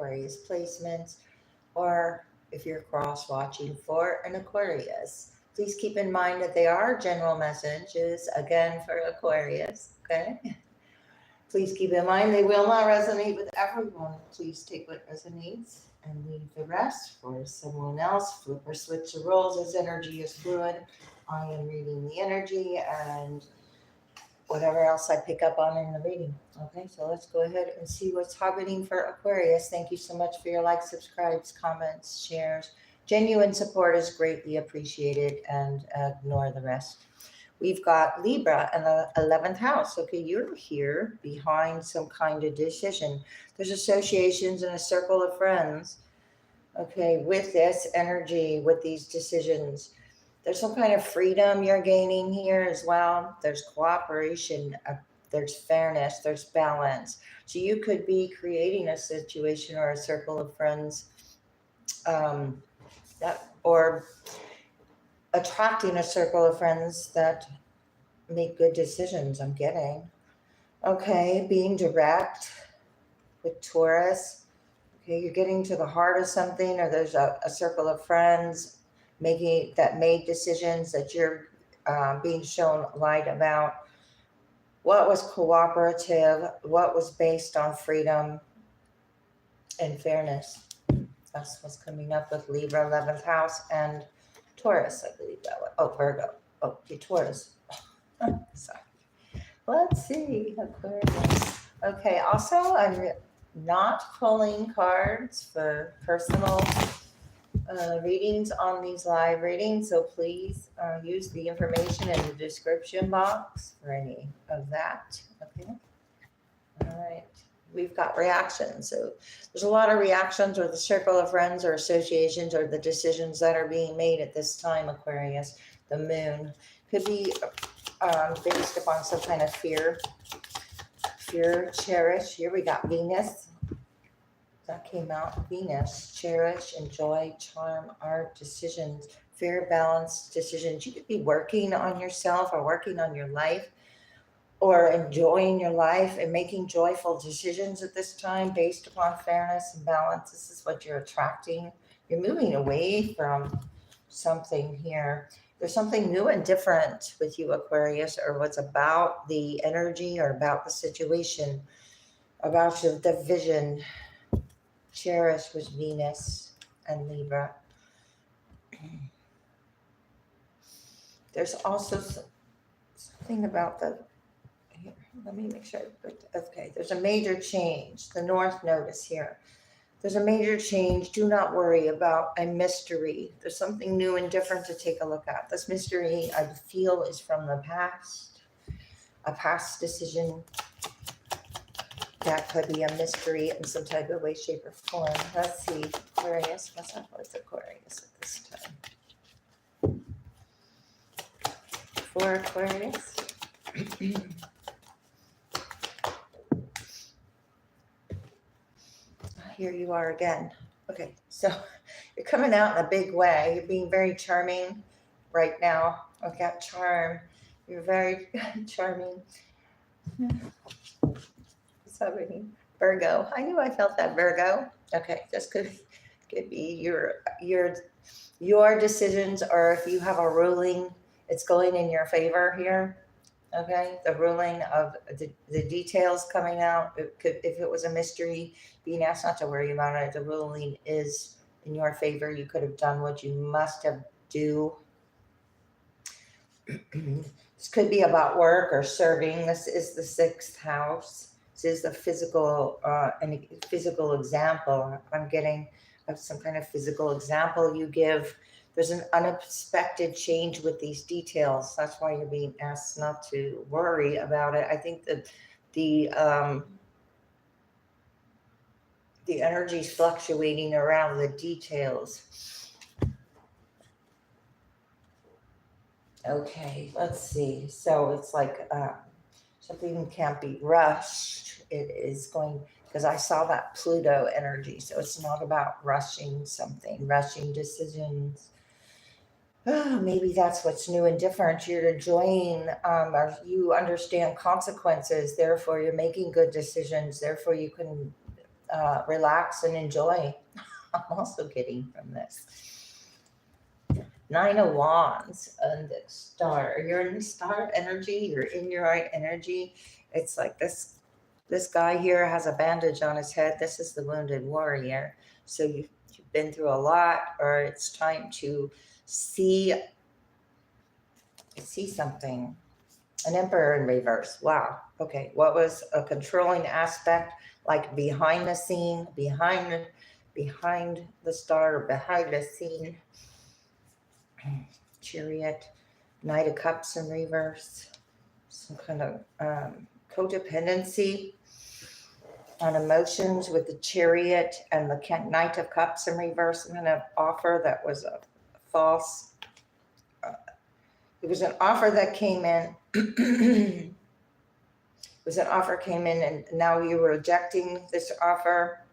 Aquarius placements, or if you're cross-watching for an Aquarius. Please keep in mind that they are general messages, again, for Aquarius, okay? Please keep in mind they will not resonate with everyone. Please take what resonates and leave the rest for someone else. Flip or switch the roles as energy is fluid. I am reading the energy and whatever else I pick up on in the reading. Okay, so let's go ahead and see what's happening for Aquarius. Thank you so much for your likes, subscribes, comments, shares. Genuine support is greatly appreciated, and ignore the rest. We've got Libra in the 11th house. Okay, you're here behind some kind of decision. There's associations and a circle of friends. Okay, with this energy, with these decisions, there's some kind of freedom you're gaining here as well. There's cooperation, there's fairness, there's balance. So you could be creating a situation or a circle of friends or attracting a circle of friends that make good decisions, I'm getting. Okay, being direct with Taurus. Okay, you're getting to the heart of something, or there's a circle of friends made decisions that you're being shown light about. What was cooperative? What was based on freedom and fairness? That's what's coming up with Libra, 11th house, and Taurus, I believe that was. Oh, Virgo. Oh, Taurus. Sorry. Let's see, Aquarius. Okay, also, I'm not pulling cards for personal readings on these live readings, so please use the information in the description box for any of that. Okay. All right. We've got reactions. So there's a lot of reactions, or the circle of friends or associations, or the decisions that are being made at this time, Aquarius. The moon could be based upon some kind of fear, cherish. Here we got Venus. That came out. Venus, cherish, enjoy, charm, art, decisions, fair, balanced decisions. You could be working on yourself or working on your life, or enjoying your life and making joyful decisions at this time based upon fairness and balance. This is what you're attracting. You're moving away from something here. There's something new and different with you, Aquarius, or what's about the energy or about the situation, about the vision. Cherish was Venus and Libra. There's also something about here, let me make sure. Okay, there's a major change. The North Node is here. There's a major change. Do not worry about a mystery. There's something new and different to take a look at. This mystery, I feel, is from the past, a past decision. That could be a mystery in some type of way, shape, or form. Let's see, Aquarius. What's up with Aquarius at this time? For Aquarius. Here you are again. Okay, so you're coming out in a big way. You're being very charming right now. I've got charm. You're very charming. What's happening? Virgo. I knew I felt that, Virgo. Okay, this could be your decisions, or if you have a ruling, it's going in your favor here. Okay, the ruling of the details coming out. If it was a mystery, being asked not to worry about it, the ruling is in your favor. You could have done what you must have do. This could be about work or serving. This is the 6th house. This is the physical example. I'm getting some kind of physical example you give. There's an unexpected change with these details. That's why you're being asked not to worry about it. I think that the energy is fluctuating around the details. Okay, let's see. So it's like something can't be rushed. It is going, because I saw that Pluto energy. So it's not about rushing something, rushing decisions. Oh, maybe that's what's new and different. You're enjoying, or you understand consequences. Therefore, you're making good decisions. Therefore, you can relax and enjoy. I'm also getting from this. 9 of Wands and the star. You're in star energy. You're in your right energy. It's like this guy here has a bandage on his head. This is the wounded warrior. So you've been through a lot, or it's time to see something. An Emperor in reverse. Wow. Okay. What was a controlling aspect, like behind the scene, behind the star, behind the scene? Chariot, Knight of Cups in reverse. Some kind of codependency on emotions with the Chariot and the Knight of Cups in reverse. Some kind of offer that was a false. It was an offer that came in. It was an offer came in, and now you're rejecting this offer.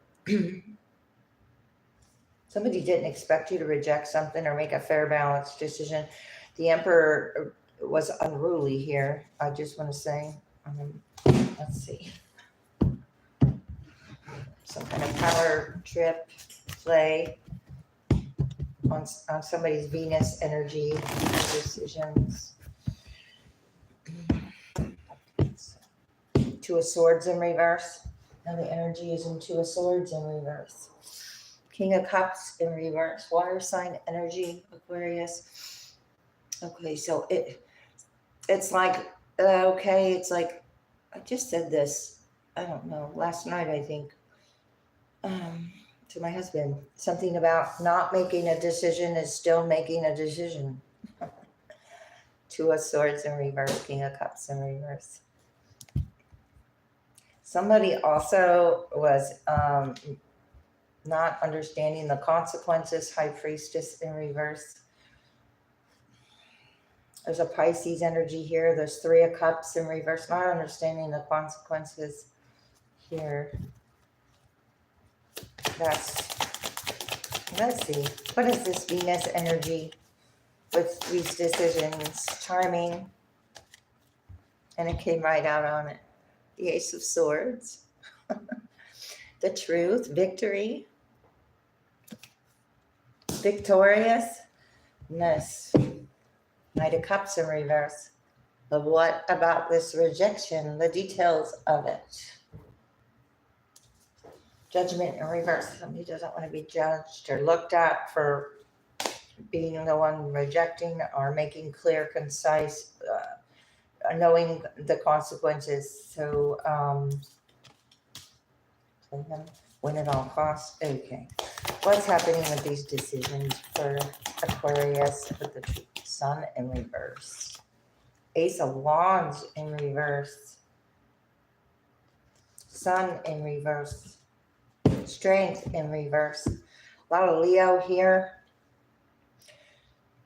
Somebody didn't expect you to reject something or make a fair, balanced decision. The Emperor was unruly here. I just want to say, let's see. Some kind of power trip play on somebody's Venus energy decisions. 2 of Swords in reverse. Now the energy is in 2 of Swords in reverse. King of Cups in reverse. Water sign energy, Aquarius. Okay, so it's like, okay, it's like, I just said this, I don't know, last night, I think, to my husband. Something about not making a decision is still making a decision. 2 of Swords in reverse, King of Cups in reverse. Somebody also was not understanding the consequences. High Priestess in reverse. There's a Pisces energy here. There's 3 of Cups in reverse. Not understanding the consequences here. Let's see. What is this Venus energy with these decisions? Charming. And it came right out on it. The Ace of Swords. The Truth. Victory. Victoriousness. Knight of Cups in reverse. But what about this rejection? The details of it. Judgment in reverse. Somebody doesn't want to be judged or looked at for being the one rejecting or making clear, concise, knowing the consequences. So, win at all costs. Okay. What's happening with these decisions for Aquarius with the Sun in reverse? Ace of Wands in reverse. Sun in reverse. Strength in reverse. A lot of Leo here.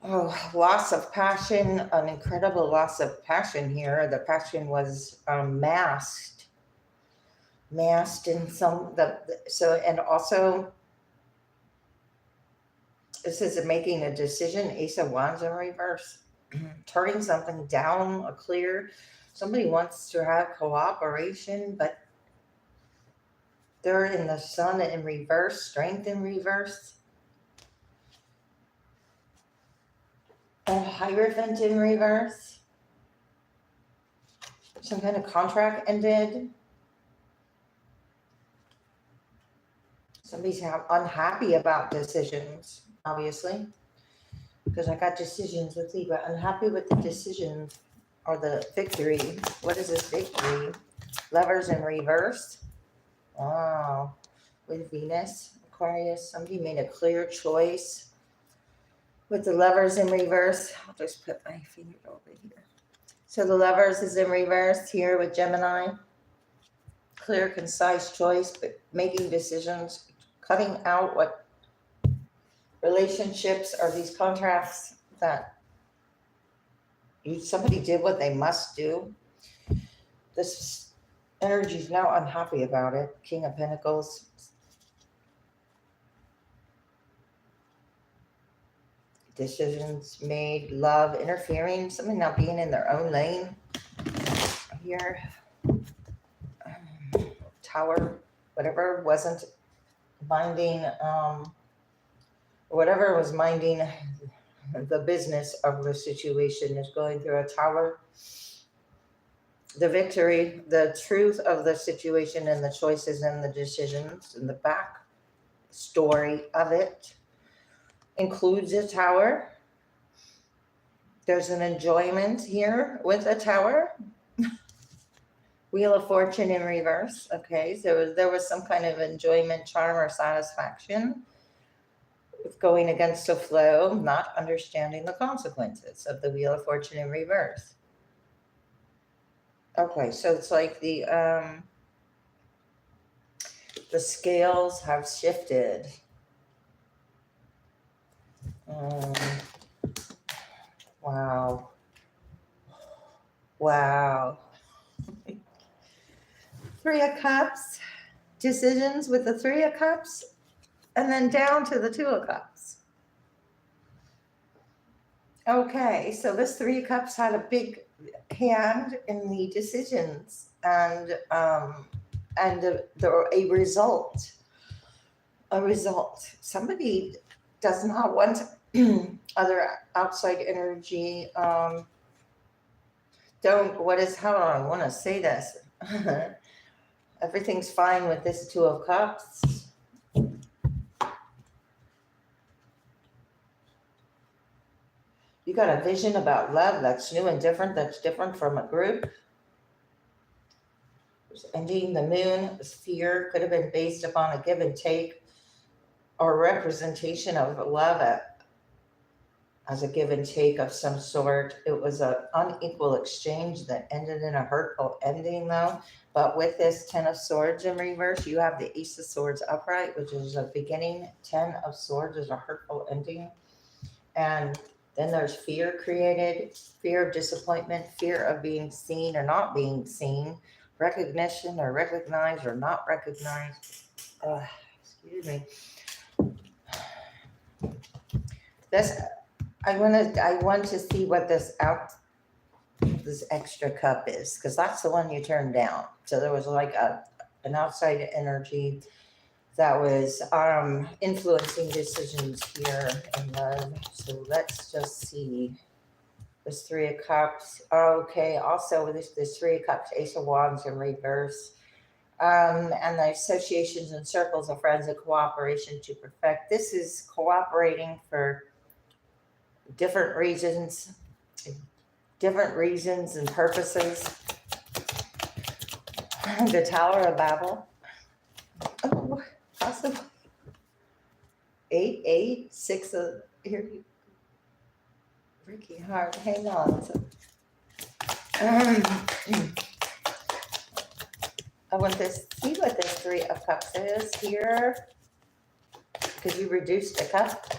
Oh, loss of passion, an incredible loss of passion here. The passion was masked in some, and also this is making a decision. Ace of Wands in reverse. Turning something down, a clear, somebody wants to have cooperation, but they're in the Sun in reverse, Strength in reverse. A Hierophant in reverse. Some kind of contract ended. Somebody's unhappy about decisions, obviously. Because I got decisions with Libra. Unhappy with the decisions or the victory. What is this victory? Lovers in reverse. Wow. With Venus, Aquarius. Somebody made a clear choice. With the Lovers in reverse. I'll just put my finger over here. So the Lovers is in reverse here with Gemini. Clear, concise choice, but making decisions. Cutting out what relationships or these contracts that somebody did what they must do. This energy is now unhappy about it. King of Pentacles. Decisions made, love, interfering, somebody not being in their own lane. Here, Tower whatever wasn't minding, whatever was minding the business of the situation is going through a tower. The victory, the truth of the situation and the choices and the decisions and the back story of it includes a tower. There's an enjoyment here with a tower. Wheel of Fortune in reverse. Okay, so there was some kind of enjoyment, charm, or satisfaction with going against the flow, not understanding the consequences of the Wheel of Fortune in reverse. Okay, so it's like the scales have shifted. Wow. Wow. Three of Cups, decisions with the Three of Cups, and then down to the Two of Cups. Okay, so this Three of Cups had a big hand in the decisions and a result. A result. Somebody does not want other outside energy. Hold on, I want to say this. Everything's fine with this Two of Cups. You got a vision about love that's new and different, that's different from a group. Ending the moon, this fear could have been based upon a give and take or representation of love as a give and take of some sort. It was an unequal exchange that ended in a hurtful ending, though. But with this Ten of Swords in reverse, you have the Ace of Swords upright, which is a beginning. 10 of Swords is a hurtful ending. And then there's fear created, fear of disappointment, fear of being seen or not being seen, recognition or recognized or not recognized. Excuse me. This I want to see what this extra cup is, because that's the one you turned down. So there was like an outside energy that was influencing decisions here in love. So let's just see. This Three of Cups. Okay, also with this Three of Cups, Ace of Wands in reverse. And the associations and circles of friends and cooperation to perfect. This is cooperating for different reasons and purposes. The Tower of Babel. Oh, possible. 8, 6 of here. Ricky Hart, hang on. I want to see what this Three of Cups is here. Because you reduced a cup.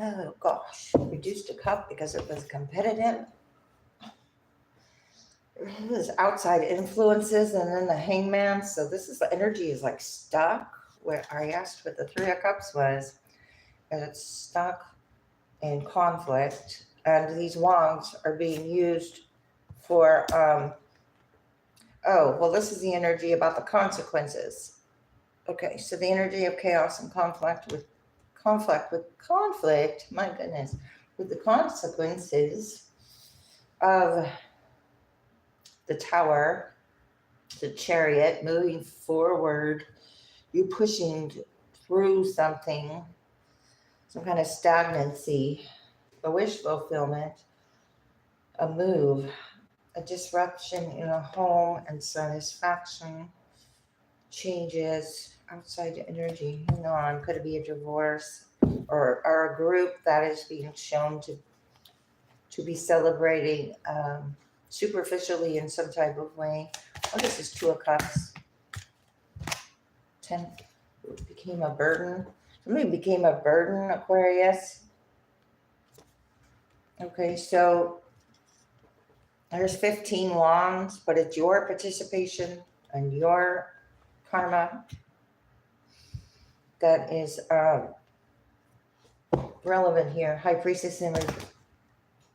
Oh gosh, reduced a cup because it was competitive. It was outside influences, and then the Hangman. So this is the energy is like stuck. Where I asked what the Three of Cups was, and it's stuck in conflict. And these wands are being used for. Oh well, this is the energy about the consequences. Okay, so the energy of chaos and conflict, my goodness, with the consequences of the Tower, the Chariot, moving forward, you pushing through something, some kind of stagnancy, a wish fulfillment, a move, a disruption in a home and satisfaction, changes, outside energy, hang on, could it be a divorce or a group that is being shown to be celebrating superficially in some type of way. Oh, this is Two of Cups. 10 became a burden. Somebody became a burden, Aquarius. Okay, so there's 15 wands, but it's your participation and your karma that is relevant here. High Priestess image.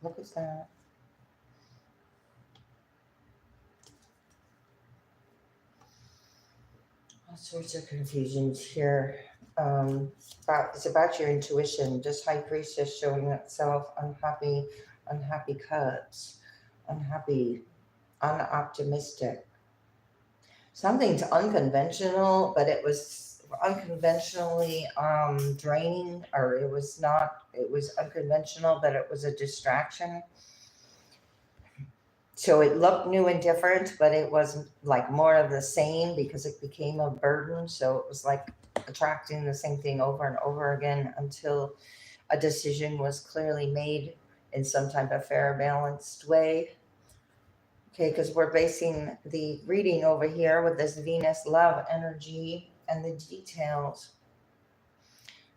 What is that? sorts of confusions here. It's about your intuition. Just High Priestess showing itself unhappy cups, unhappy, unoptimistic. Something's unconventional, but it was unconventionally draining, or it was not, it was unconventional, but it was a distraction. So it looked new and different, but it wasn't like more of the same because it became a burden. So it was like attracting the same thing over and over again until a decision was clearly made in some type of fair, balanced way. Okay, because we're basing the reading over here with this Venus love energy and the details.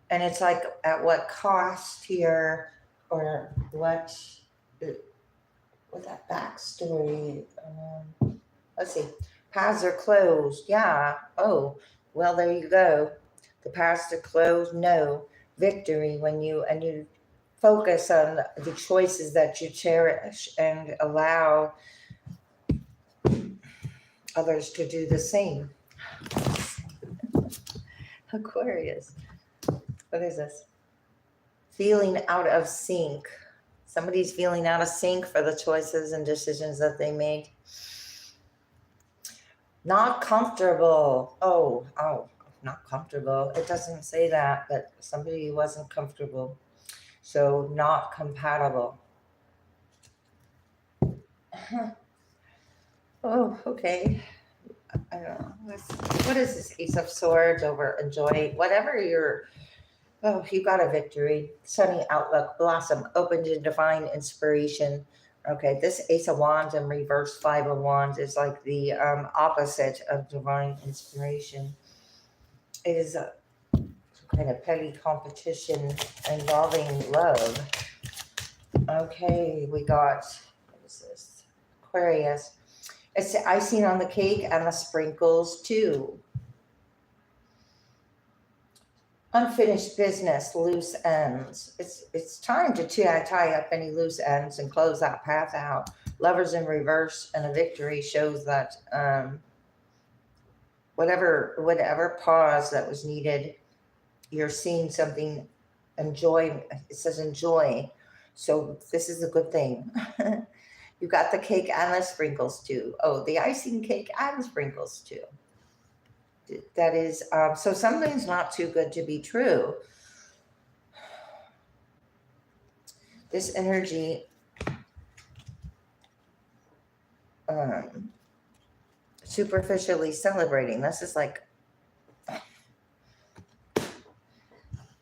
And it's like at what cost here, or what that backstory. Let's see. Paths are closed. Yeah. Oh, well, there you go. The paths are closed. No. Victory when you focus on the choices that you cherish and allow others to do the same. Aquarius. What is this? Feeling out of sync. Somebody's feeling out of sync for the choices and decisions that they made. Not comfortable. Oh, not comfortable. It doesn't say that, but somebody wasn't comfortable. So not compatible. Oh, okay. I don't know. What is this Ace of Swords over enjoy? Whatever you're, oh, you got a victory. Sunny outlook, blossom, open to divine inspiration. Okay, this Ace of Wands and reverse Five of Wands is like the opposite of divine inspiration. It is a kind of petty competition involving love. Okay, we got, what is this? Aquarius. It's the icing on the cake and the sprinkles too. Unfinished business, loose ends. It's time to tie up any loose ends and close that path out. Lovers in reverse and a victory shows that whatever pause that was needed, you're seeing something. Enjoy. It says enjoy. So this is a good thing. You got the cake and the sprinkles too. Oh, the icing cake and sprinkles too. That is, so something's not too good to be true. This energy superficially celebrating. This is like, all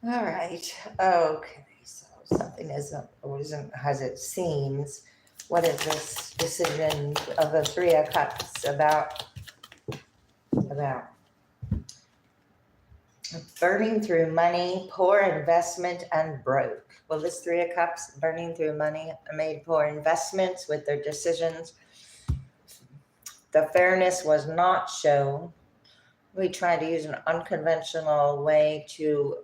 right, okay. So something isn't as it seems. What is this decision of the Three of Cups about? Burning through money, poor investment, and broke. Well, this Three of Cups, burning through money, made poor investments with their decisions. The fairness was not shown. We tried to use an unconventional way to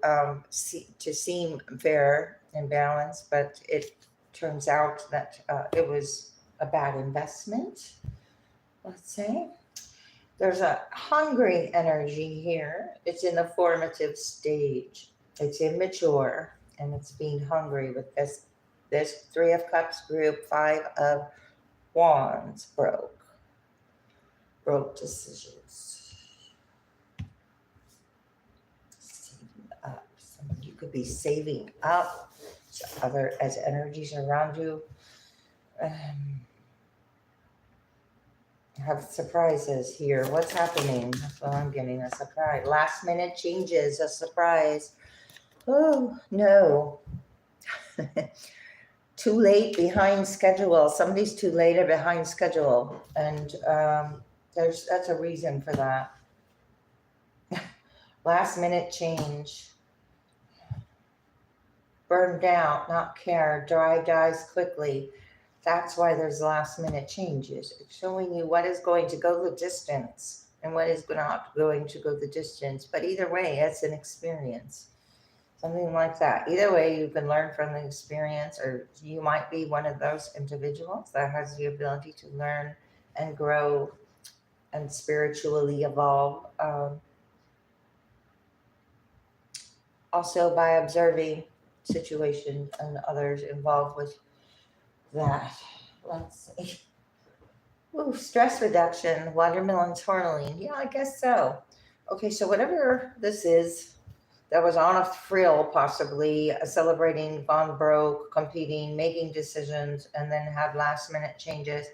seem fair and balanced, but it turns out that it was a bad investment, let's say. There's a hungry energy here. It's in the formative stage. It's immature and it's being hungry with this Three of Cups group, Five of Wands, broke decisions. Saving up. You could be saving up as energies around you. Have surprises here. What's happening? That's what I'm getting, a surprise. Last minute changes, a surprise. Oh, no. Too late, behind schedule. Somebody's too late or behind schedule. And that's a reason for that. Last minute change. Burned out, not care, dies quickly. That's why there's last minute changes. It's showing you what is going to go the distance and what is not going to go the distance. But either way, it's an experience. Something like that. Either way, you can learn from the experience, or you might be one of those individuals that has the ability to learn and grow and spiritually evolve also by observing situations and others involved with that. Let's see. Ooh, stress reduction, watermelon tourmaline. Yeah, I guess so. Okay, so whatever this is that was on a frill, possibly celebrating, gone broke, competing, making decisions, and then had last minute changes.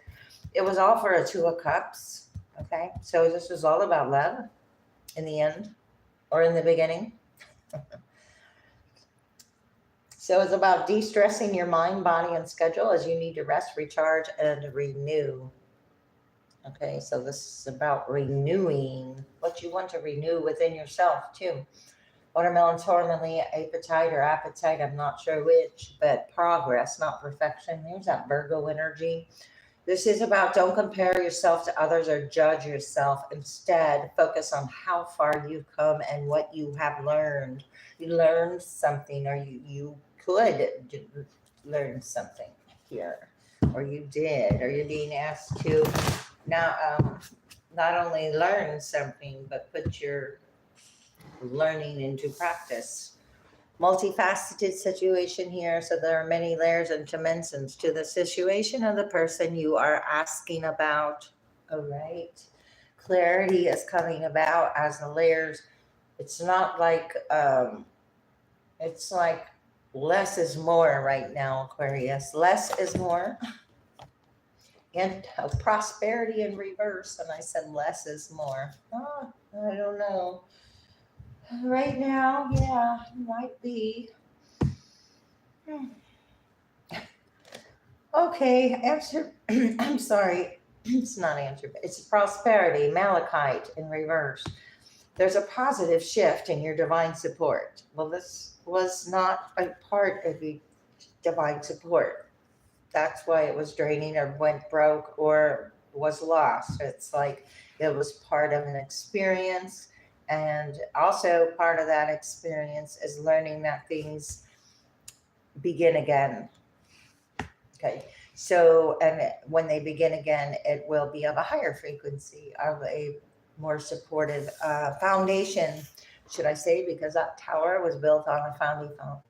It was all for a Two of Cups. Okay, so this was all about love in the end or in the beginning. So it's about de-stressing your mind, body, and schedule as you need to rest, recharge, and renew. Okay, so this is about renewing what you want to renew within yourself too. Watermelon, tourmaline, appetite, I'm not sure which, but progress, not perfection. There's that Virgo energy. This is about don't compare yourself to others or judge yourself. Instead, focus on how far you've come and what you have learned. You learned something, or you could learn something here, or you did, or you're being asked to now not only learn something, but put your learning into practice. Multifaceted situation here, so there are many layers and dimensions to the situation of the person you are asking about. All right, clarity is coming about as the layers. It's not like it's like less is more right now, Aquarius. Less is more. And prosperity in reverse, and I said less is more. Oh, I don't know. Right now, yeah, might be. Okay, answer. I'm sorry. It's not answer, but it's prosperity, malachite in reverse. There's a positive shift in your divine support. Well, this was not a part of the divine support. That's why it was draining or went broke or was lost. It's like it was part of an experience. And also, part of that experience is learning that things begin again. Okay. So, and when they begin again, it will be of a higher frequency, of a more supportive foundation, should I say, because that tower was built on a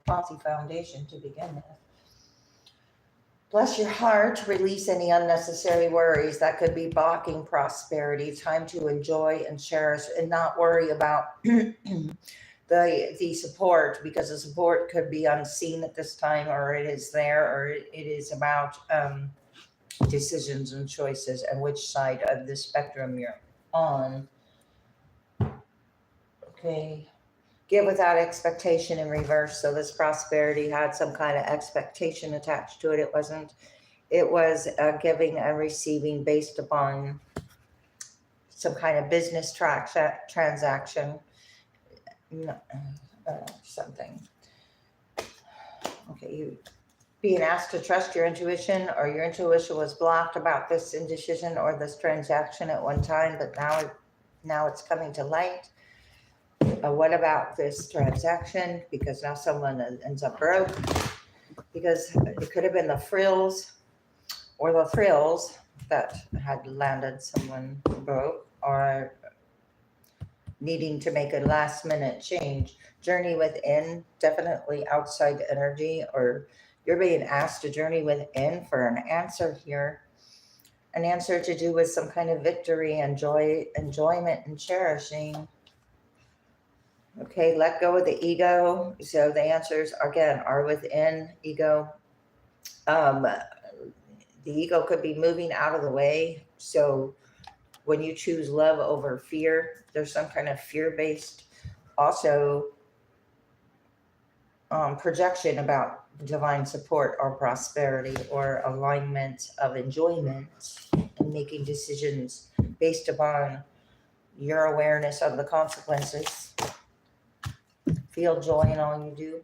faulty foundation to begin with. Bless your heart, release any unnecessary worries that could be blocking prosperity. Time to enjoy and cherish and not worry about the support, because the support could be unseen at this time, or it is there, or it is about decisions and choices and which side of the spectrum you're on. Okay. Give without expectation in reverse. So this prosperity had some kind of expectation attached to it. It wasn't. It was giving and receiving based upon some kind of business transaction. Something. Okay, you being asked to trust your intuition, or your intuition was blocked about this indecision or this transaction at one time, but now it's coming to light. What about this transaction? Because now someone ends up broke, because it could have been the frills or the thrills that had landed someone broke, or needing to make a last minute change. Journey within, definitely outside energy, or you're being asked to journey within for an answer here. An answer to do with some kind of victory and joy, enjoyment and cherishing. Okay, let go of the ego. So the answers again are within ego. The ego could be moving out of the way. So when you choose love over fear, there's some kind of fear-based also projection about divine support or prosperity or alignment of enjoyment and making decisions based upon your awareness of the consequences. Feel joy in all you do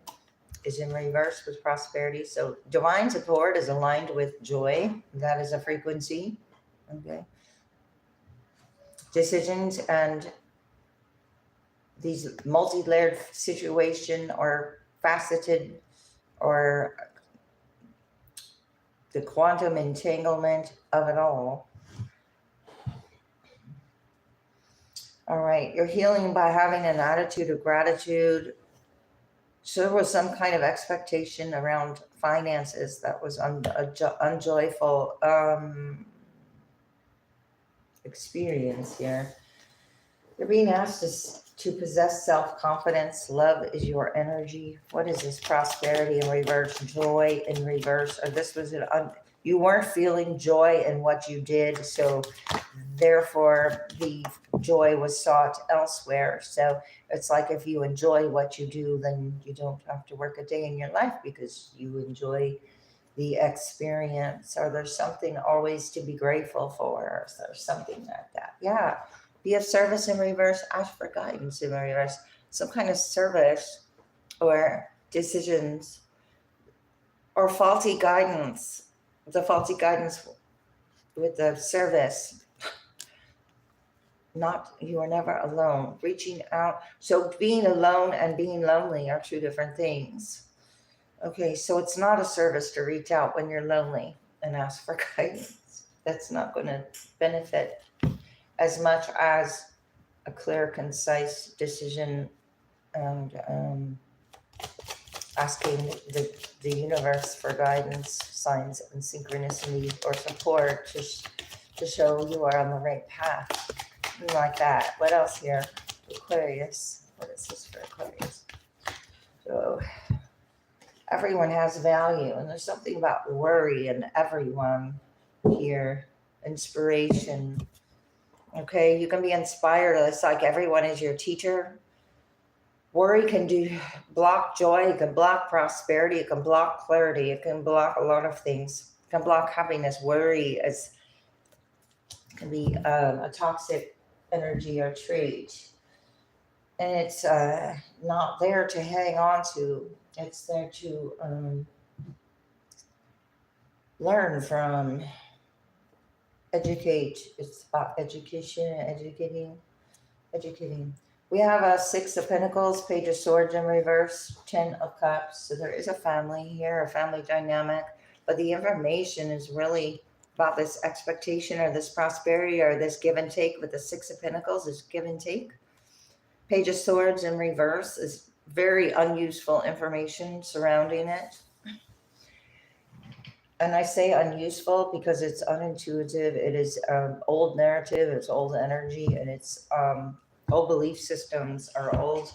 is in reverse with prosperity. So divine support is aligned with joy. That is a frequency. Okay. Decisions and these multi-layered situation or faceted, or the quantum entanglement of it all. All right, you're healing by having an attitude of gratitude So there was some kind of expectation around finances that was unjoyful experience here. You're being asked to possess self-confidence. Love is your energy. What is this? Prosperity in reverse, joy in reverse. Or this was you weren't feeling joy in what you did, so therefore the joy was sought elsewhere. So it's like if you enjoy what you do, then you don't have to work a day in your life because you enjoy the experience. Or there's something always to be grateful for, or there's something like that. Yeah. Be of service in reverse. Ask for guidance in reverse. Some kind of service or decisions or faulty guidance. The faulty guidance with the service. Not, you are never alone. Reaching out. So being alone and being lonely are two different things. Okay, so it's not a service to reach out when you're lonely and ask for guidance. That's not going to benefit as much as a clear, concise decision and asking the universe for guidance, signs, and synchronicity or support to show you are on the right path. Like that. What else here? Aquarius. What is this for Aquarius? So everyone has value, and there's something about worry in everyone here. Inspiration. Okay, you can be inspired. It's like everyone is your teacher. Worry can block joy. It can block prosperity. It can block clarity. It can block a lot of things. It can block happiness. Worry can be a toxic energy or trait, and it's not there to hang on to. It's there to learn from, educate. It's about education, educating. We have a Six of Pentacles, Page of Swords in reverse, 10 of Cups. So there is a family here, a family dynamic, but the information is really about this expectation or this prosperity or this give and take. With the Six of Pentacles, this give and take. Page of Swords in reverse is very unuseful information surrounding it. And I say unuseful because it's unintuitive. It is old narrative, it's old energy, and it's old belief systems or old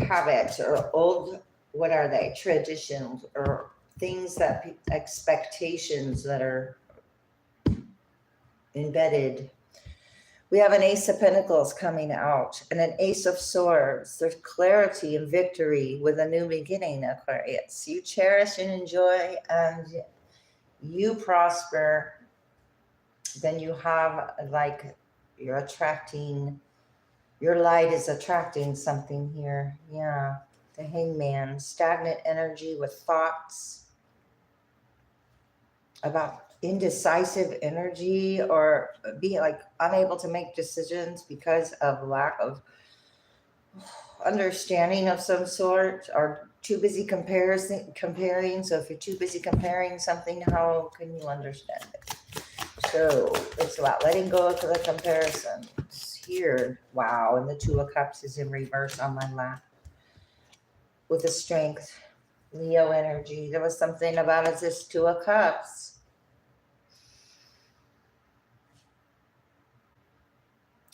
habits or old, what are they, traditions or things that expectations that are embedded. We have an Ace of Pentacles coming out and an Ace of Swords. There's clarity and victory with a new beginning, Aquarius. You cherish and enjoy and you prosper. Then you have, like, you're attracting, your light is attracting something here. Yeah, the Hangman. Stagnant energy with thoughts about indecisive energy or being like unable to make decisions because of lack of understanding of some sort, or too busy comparing. So if you're too busy comparing something, how can you understand it? So it's about letting go of the comparisons here. Wow, and the Two of Cups is in reverse on my lap with the Strength, Leo energy. There was something about it, this Two of Cups.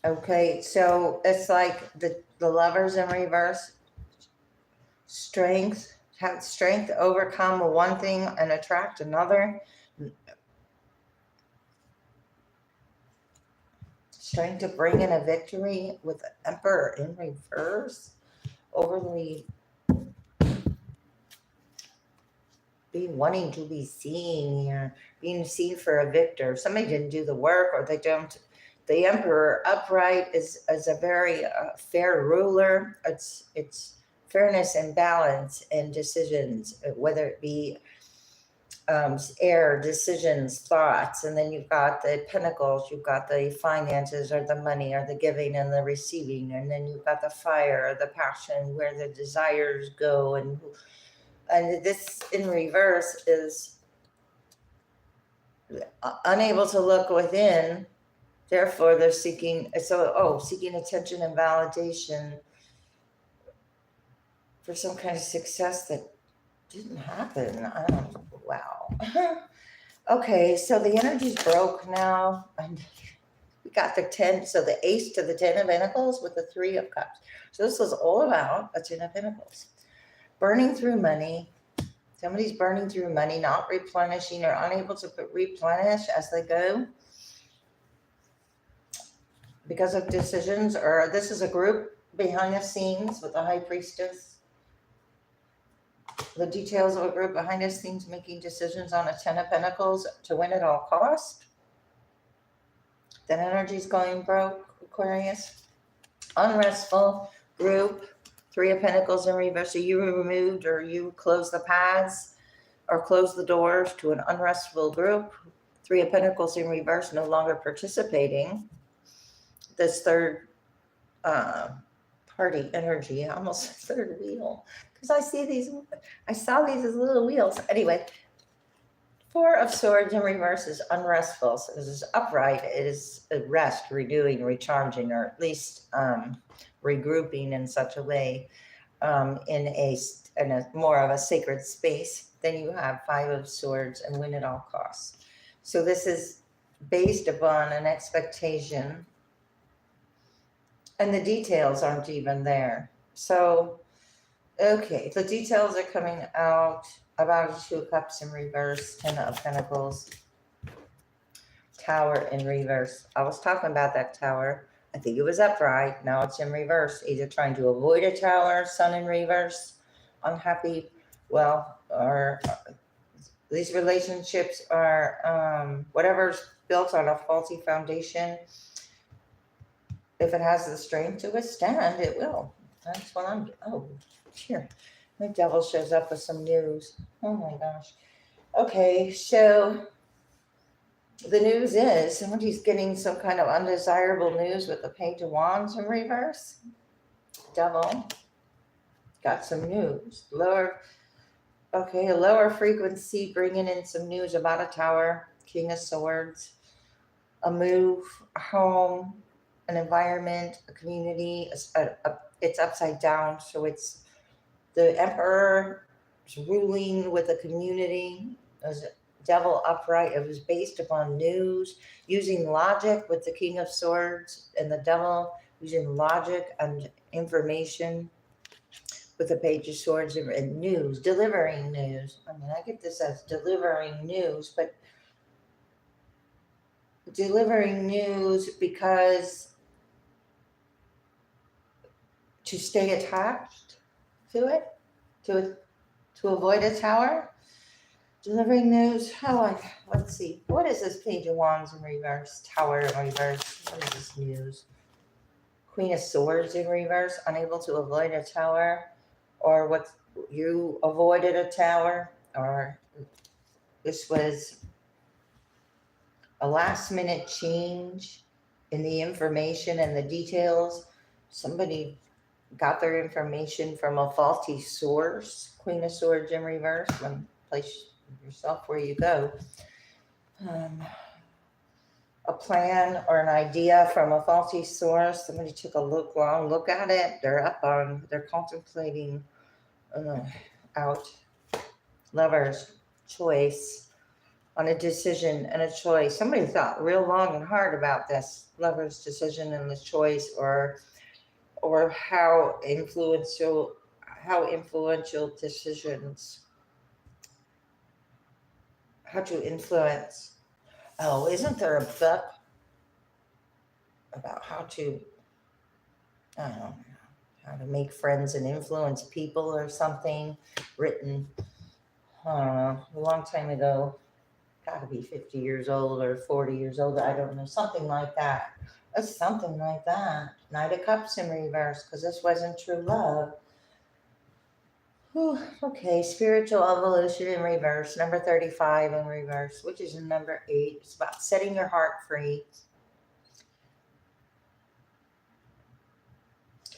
Okay, so it's like the Lovers in reverse. Strength, have strength to overcome one thing and attract another. Strength to bring in a victory with the Emperor in reverse. Overly wanting to be seen here, being seen for a victor. Somebody didn't do the work, or they don't. The Emperor upright is a very fair ruler. It's fairness and balance and decisions, whether it be air, decisions, thoughts. And then you've got the Pentacles, you've got the finances or the money or the giving and the receiving. And then you've got the fire or the passion, where the desires go. And this in reverse is unable to look within. Therefore, they're seeking attention and validation for some kind of success that didn't happen. I don't know. Wow. Okay, so the energy's broke now. And we got the 10, so the ace to the 10 of pentacles with the 3 of cups. So this was all about a 10 of pentacles. Burning through money. Somebody's burning through money, not replenishing or unable to replenish as they go because of decisions, or this is a group behind the scenes with the high priestess. The details of a group behind the scenes making decisions on a 10 of pentacles to win at all cost. That energy's going broke, Aquarius. Unrestful group, 3 of pentacles in reverse. So you removed or you closed the paths or closed the doors to an unrestful group. 3 of pentacles in reverse, no longer participating. This third party energy, almost third wheel. Because I saw these as little wheels. Anyway, 4 of swords in reverse is unrestful. So this is upright. It is a rest, renewing, recharging, or at least regrouping in such a way in a more of a sacred space. Then you have 5 of swords and win at all costs. So this is based upon an expectation, and the details aren't even there. So, okay, the details are coming out about 2 of cups in reverse, 10 of pentacles, tower in reverse. I was talking about that tower. I think it was upright. Now it's in reverse, either trying to avoid a tower, sun in reverse, unhappy. Well, or these relationships are whatever's built on a faulty foundation. If it has the strength to withstand, it will. That's what I'm. Oh, here. The devil shows up with some news. Oh my gosh. Okay, so the news is somebody's getting some kind of undesirable news with the Page of Wands in reverse. Devil got some news. A lower frequency bringing in some news about a tower, King of Swords, a move, a home, an environment, a community. It's upside down, so it's the Emperor is ruling with a community. There's a devil upright. It was based upon news, using logic with the King of Swords, and the devil using logic and information with the Page of Swords and news, delivering news. I mean, I get this as delivering news, but delivering news because to stay attached to it, to avoid a tower. Delivering news. Let's see. What is this Page of Wands in reverse? Tower in reverse. What is this news? Queen of Swords in reverse. Unable to avoid a tower, or what you avoided a tower, or this was a last minute change in the information and the details. Somebody got their information from a faulty source. Queen of Swords in reverse. Place yourself where you go. A plan or an idea from a faulty source. Somebody took a long look at it. They're contemplating out. Lovers, choice, on a decision and a choice. Somebody thought real long and hard about this lover's decision and the choice, or how influential decisions, how to influence. Oh, isn't there a book about how to, I don't know, how to make friends and influence people or something, written, I don't know, a long time ago? Got to be 50 years old or 40 years old. I don't know, something like that. It's something like that. Knight of Cups in reverse, because this wasn't true love. Whew, okay, spiritual evolution in reverse, number 35 in reverse, which is in number 8. It's about setting your heart free.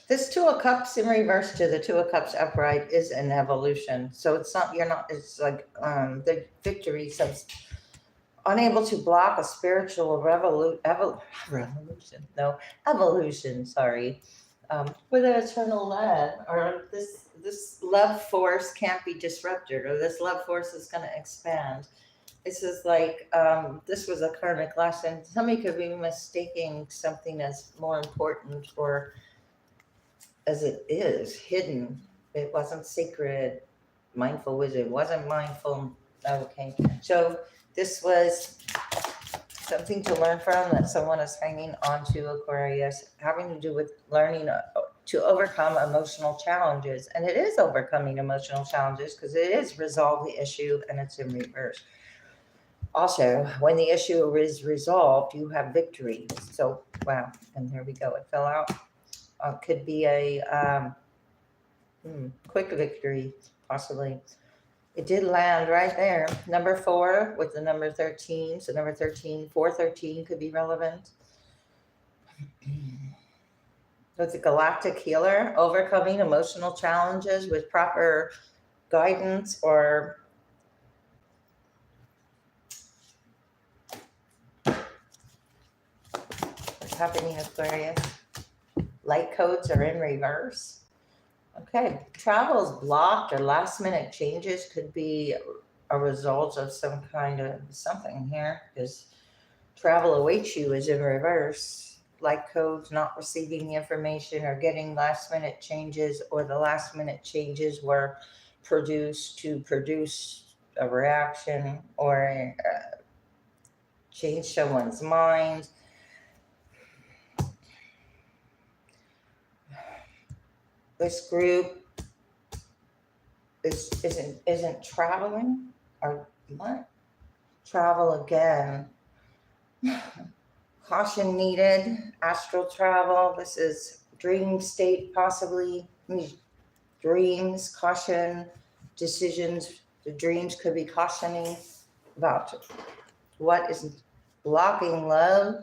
This 2 of Cups in reverse to the 2 of Cups upright is an evolution. So it's not, it's like the victory says, unable to block a spiritual evolution, sorry. with an eternal love, or this love force can't be disrupted, or this love force is going to expand. This is like this was a karmic lesson. Somebody could be mistaking something as more important, or as it is hidden. It wasn't sacred. Mindful wisdom wasn't mindful. Okay, so this was something to learn from that someone is hanging on to, Aquarius, having to do with learning to overcome emotional challenges. And it is overcoming emotional challenges because it is resolve the issue and it's in reverse. Also, when the issue is resolved, you have victory. So, wow. And there we go. It fell out. Could be a quick victory, possibly. It did land right there. Number 4 with the number 13. So number 13, 413 could be relevant. With the galactic healer, overcoming emotional challenges with proper guidance, or what's happening, Aquarius? Light codes are in reverse. Okay, travel's blocked or last minute changes could be a result of some kind of something here, because travel awaits you is in reverse. Light codes not receiving the information or getting last minute changes, or the last minute changes were produced to produce a reaction or change someone's mind. This group isn't traveling, or what? Travel again. Caution needed. Astral travel. This is dream state, possibly. Dreams, caution, decisions. The dreams could be cautioning about what is blocking love.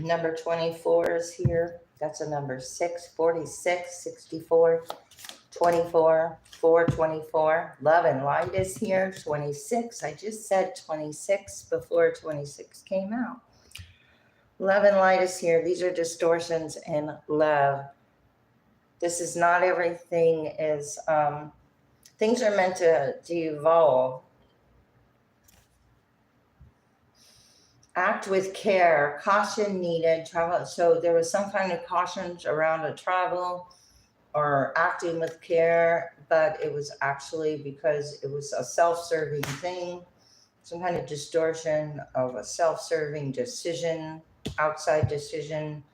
Number 24 is here. That's a number 6, 46, 64, 24, 424. Love and light is here. 26. I just said 26 before 26 came out. Love and light is here. These are distortions in love. This is not everything is, things are meant to evolve. Act with care, caution needed, travel. So there was some kind of cautions around a travel or acting with care, but it was actually because it was a self-serving thing, some kind of distortion of a self-serving decision, outside decision,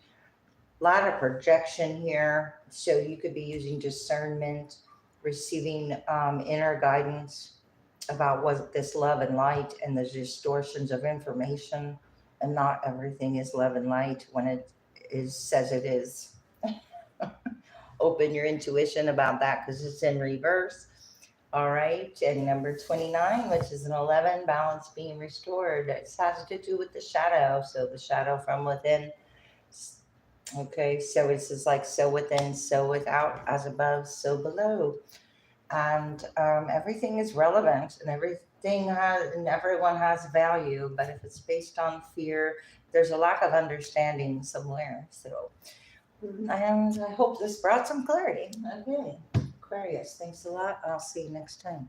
a lot of projection here. So you could be using discernment, receiving inner guidance about what this love and light and the distortions of information, and not everything is love and light when it is says it is. Open your intuition about that because it's in reverse. All right, and number 29, which is an 11, balance being restored. It has to do with the shadow. So the shadow from within. Okay, so it's just like so within, so without, as above, so below. And everything is relevant, and everyone has value, but if it's based on fear, there's a lack of understanding somewhere. So, and I hope this brought some clarity. Okay, Aquarius, thanks a lot. I'll see you next time.